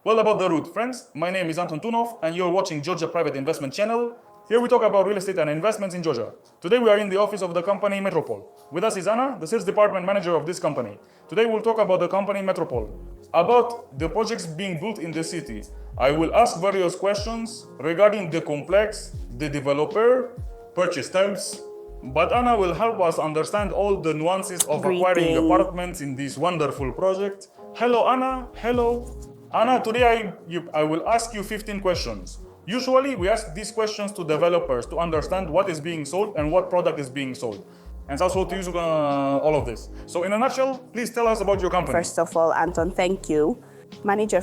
Well, about the route, friends, my name is Anton Tunov and you're watching Georgia Private Investment Channel. Here we talk about real estate and investments in Georgia. Today we are in the office of the company Metropole. With us is Anna, the sales department manager of this company. Today we'll talk about the company Metropole, about the projects being built in the city. I will ask various questions regarding the complex, the developer, purchase terms, but Anna will help us understand all the nuances of acquiring apartments in this wonderful project. Hello Anna, hello. Anna, today I will ask you 15 questions. Usually we ask these questions to developers to understand what is being sold and what product is being sold. And also to use all of this. So in a nutshell, please tell us about your company. First of all, Anton, thank you. Manager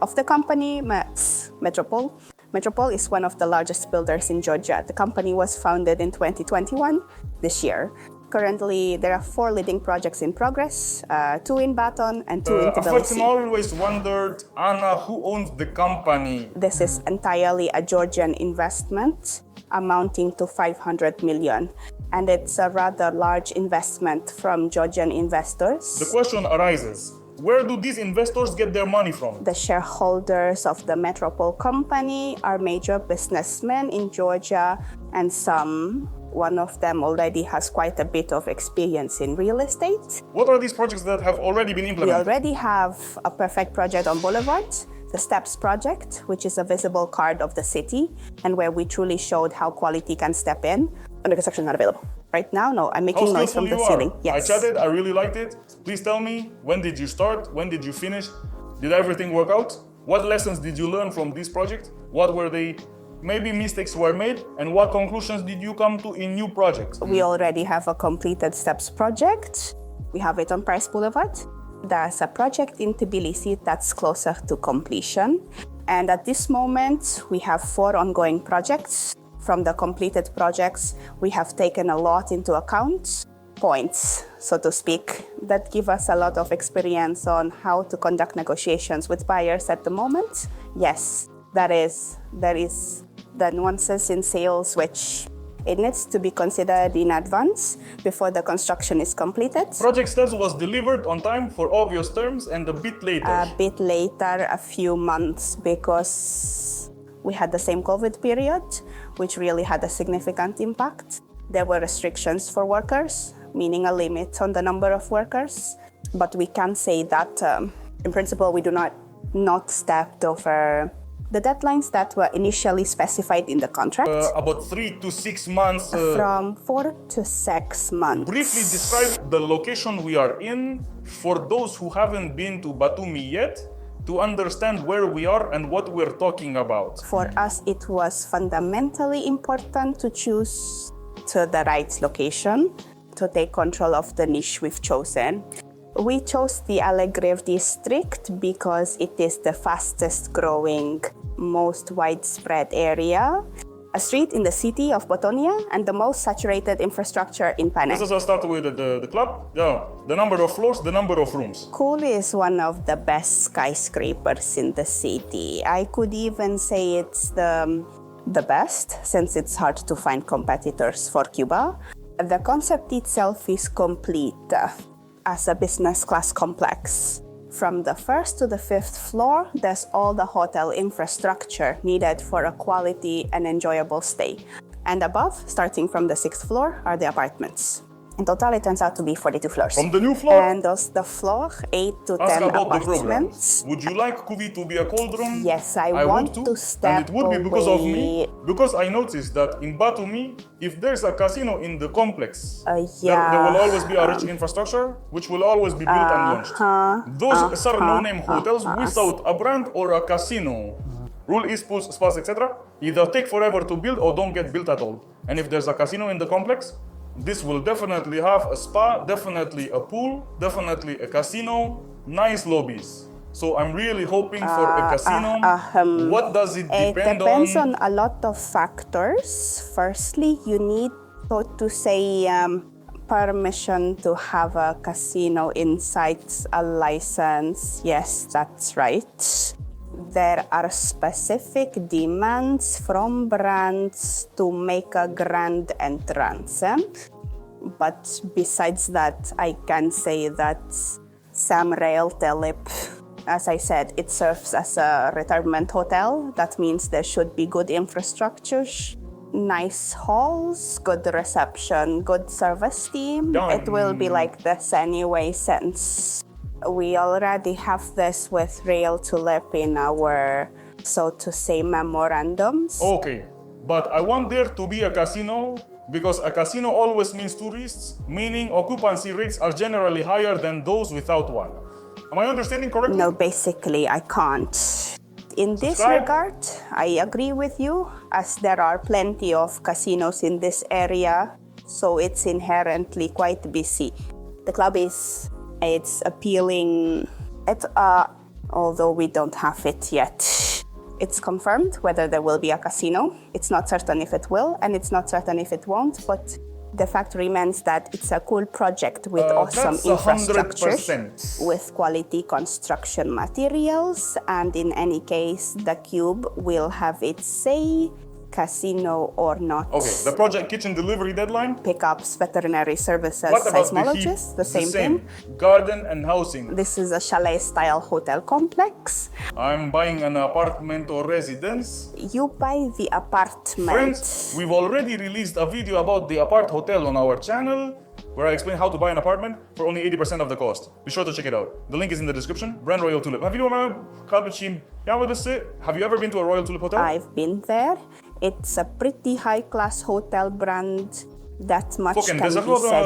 of the company, Metropole. Metropole is one of the largest builders in Georgia. The company was founded in 2021, this year. Currently, there are 4 leading projects in progress, 2 in Baton and 2 in Tbilisi. I've always wondered, Anna, who owns the company? This is entirely a Georgian investment amounting to 500 million. And it's a rather large investment from Georgian investors. The question arises, where do these investors get their money from? The shareholders of the Metropole company are major businessmen in Georgia, and one of them already has quite a bit of experience in real estate. What are these projects that have already been implemented? We already have a perfect project on Boulevard, the Steps project, which is a visible card of the city, and where we truly showed how quality can step in. Under construction, not available. Right now, no, I'm making noise from the ceiling. Yes. I chatted, I really liked it. Please tell me, when did you start? When did you finish? Did everything work out? What lessons did you learn from this project? What were they? Maybe mistakes were made, and what conclusions did you come to in new projects? We already have a completed Steps project. We have it on Price Boulevard. There's a project in Tbilisi that's closer to completion. And at this moment, we have 4 ongoing projects. From the completed projects, we have taken a lot into account, points, so to speak, that give us a lot of experience on how to conduct negotiations with buyers at the moment. Yes, there is the nuances in sales which it needs to be considered in advance before the construction is completed. Project Steps was delivered on time for obvious terms and a bit later. A few months, because we had the same COVID period, which really had a significant impact. There were restrictions for workers, meaning a limit on the number of workers. But we can say that, in principle, we do not step over the deadlines that were initially specified in the contract. About 3 to 6 months. From 4 to 6 months. Briefly describe the location we are in for those who haven't been to Batumi yet, to understand where we are and what we're talking about. For us, it was fundamentally important to choose the right location to take control of the niche we've chosen. We chose the Alegreve district because it is the fastest growing, most widespread area, a street in the city of Botonia, and the most saturated infrastructure in Pane. Let's also start with the club. Yeah, the number of floors, the number of rooms. Cool is one of the best skyscrapers in the city. I could even say it's the best, since it's hard to find competitors for Cuba. The concept itself is complete as a business class complex. From the 1st to the 5th floor, there's all the hotel infrastructure needed for a quality and enjoyable stay. And above, starting from the 6th floor, are the apartments. In total, it turns out to be 42 floors. From the new floor? And the floor, 8 to 10 apartments. Would you like Kuvi to be a cauldron? Yes, I want to step And it would be because of me, because I noticed that in Batumi, if there's a casino in the complex, there will always be a rich infrastructure, which will always be built and launched. Those are no-name hotels without a brand or a casino. Rule is pools, spas, etc. Either take forever to build or don't get built at all. And if there's a casino in the complex, this will definitely have a spa, definitely a pool, definitely a casino, nice lobbies. So I'm really hoping for a casino. What does it depend on? It depends on a lot of factors. Firstly, you need to say permission to have a casino inside a license. Yes, that's right. There are specific demands from brands to make a grand entrance. But besides that, I can say that Sam Rail Telep As I said, it serves as a retirement hotel. That means there should be good infrastructure, nice halls, good reception, good service team. It will be like this anyway, since we already have this with Rail to Lip in our, so to say, memorandums. Okay, but I want there to be a casino because a casino always means tourists, meaning occupancy rates are generally higher than those without one. Am I understanding correctly? No, basically, I can't. In this Subscribe. regard, I agree with you, as there are plenty of casinos in this area, so it's inherently quite busy. The club it's appealing, although we don't have it yet. It's confirmed whether there will be a casino. It's not certain if it will, and it's not certain if it won't, but the fact remains that it's a cool project with awesome That's infrastructure, 100%. with quality construction materials, and in any case, the Cube will have its say, casino or not. Okay, the project kitchen delivery deadline? Pickups, veterinary services, What about seismologists, the same thing. Garden and housing. This is a chalet-style hotel complex. I'm buying an apartment or residence. You buy the apartment. Friends, we've already released a video about the apart hotel on our channel where I explain how to buy an apartment for only 80% of the cost. Be sure to check it out. The link is in the description. Brand Royal Tulip. Have you ever been to a Royal Tulip hotel? I've been there. It's a pretty high-class hotel brand. That much Fucking, can does be said.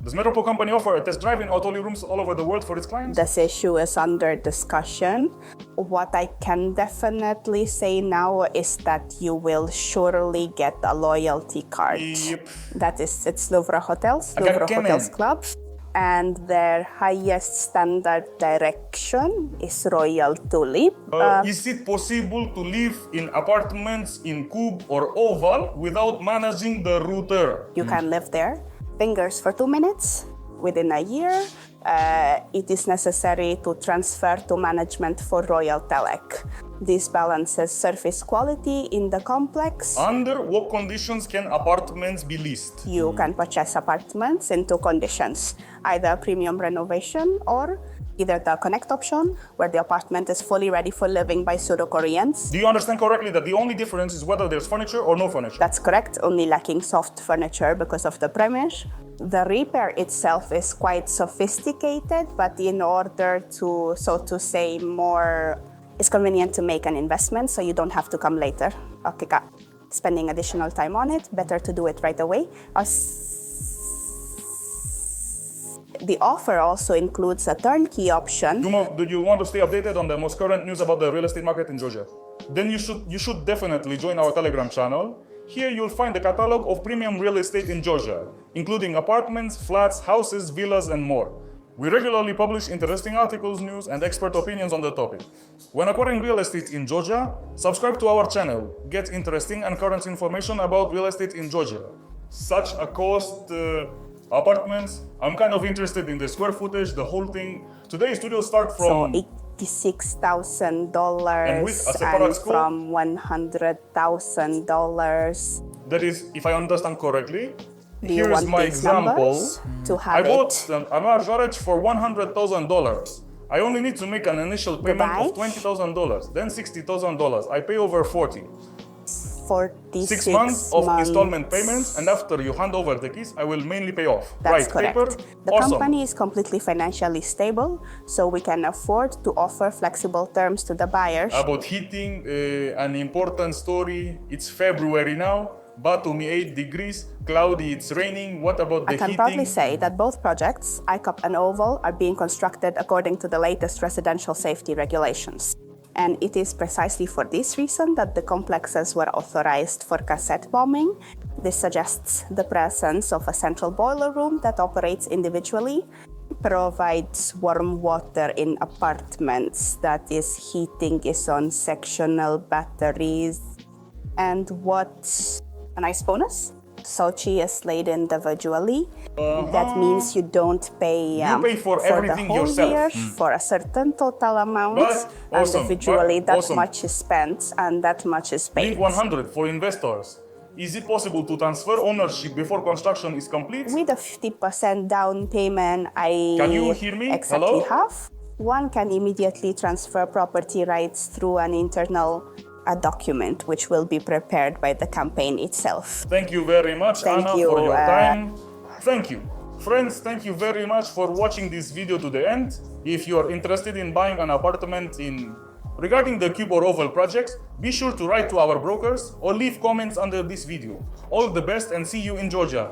does Metropole Company offer a test drive in hotel rooms all over the world for its clients? This issue is under discussion. What I can definitely say now is that you will surely get a loyalty card. Yep. That is, it's Louvre Hotels, I got Louvre Kemen. Hotels Club. And their highest standard direction is Royal Tulip. Is it possible to live in apartments in cube or oval without managing the router? You can live there, fingers for 2 minutes. Within a year, it is necessary to transfer to management for Royal Telec. This balances surface quality in the complex. Under what conditions can apartments be leased? You can purchase apartments in 2 conditions, either premium renovation or either the connect option, where the apartment is fully ready for living by pseudo-Koreans. Do you understand correctly that the only difference is whether there's furniture or no furniture? That's correct, only lacking soft furniture because of the premise. The repair itself is quite sophisticated, but in order to, so to say, it's convenient to make an investment so you don't have to come later. Okay, spending additional time on it, better to do it right away. The offer also includes a turnkey option. Do you want to stay updated on the most current news about the real estate market in Georgia? Then you should definitely join our Telegram channel. Here you'll find the catalog of premium real estate in Georgia, including apartments, flats, houses, villas, and more. We regularly publish interesting articles, news, and expert opinions on the topic. When acquiring real estate in Georgia, subscribe to our channel. Get interesting and current information about real estate in Georgia. Such a cost, apartments. I'm kind of interested in the square footage, the whole thing. Today's studio start from $86,000 and with a separate school? from $100,000. That is, if I understand correctly, Do you here's want my these example. numbers to I have bought it? a large garage for $100,000. I only need to make an initial payment Goodbye. of $20,000, then $60,000. I pay over 40. 46 6 months of installment payments, and after you hand over the keys, I will mainly pay off. That's Right, correct. paper? The Awesome. company is completely financially stable, so we can afford to offer flexible terms to the buyers. About heating, an important story. It's February now. Batumi 8 degrees, cloudy, it's raining. What about the I can heating? proudly say that both projects, ICOP and Oval, are being constructed according to the latest residential safety regulations. And it is precisely for this reason that the complexes were authorized for cassette bombing. This suggests the presence of a central boiler room that operates individually, provides warm water in apartments, that is, heating is on sectional batteries. And what a nice bonus? Sochi is laid individually. That means you don't pay, You pay for everything the whole yourself. year for a certain total amount. But awesome, Individually, but that awesome. much is spent and that much is paid. Link 100 for investors. Is it possible to transfer ownership before construction is complete? With a 50% down payment, I Can you hear me? exactly Hello? have. one can immediately transfer property rights through an internal document, which will be prepared by the campaign itself. Thank you very much, Thank Anna, you, for your time. Thank you. Friends, thank you very much for watching this video to the end. If you are interested in buying an apartment regarding the cube or oval projects, be sure to write to our brokers or leave comments under this video. All the best and see you in Georgia.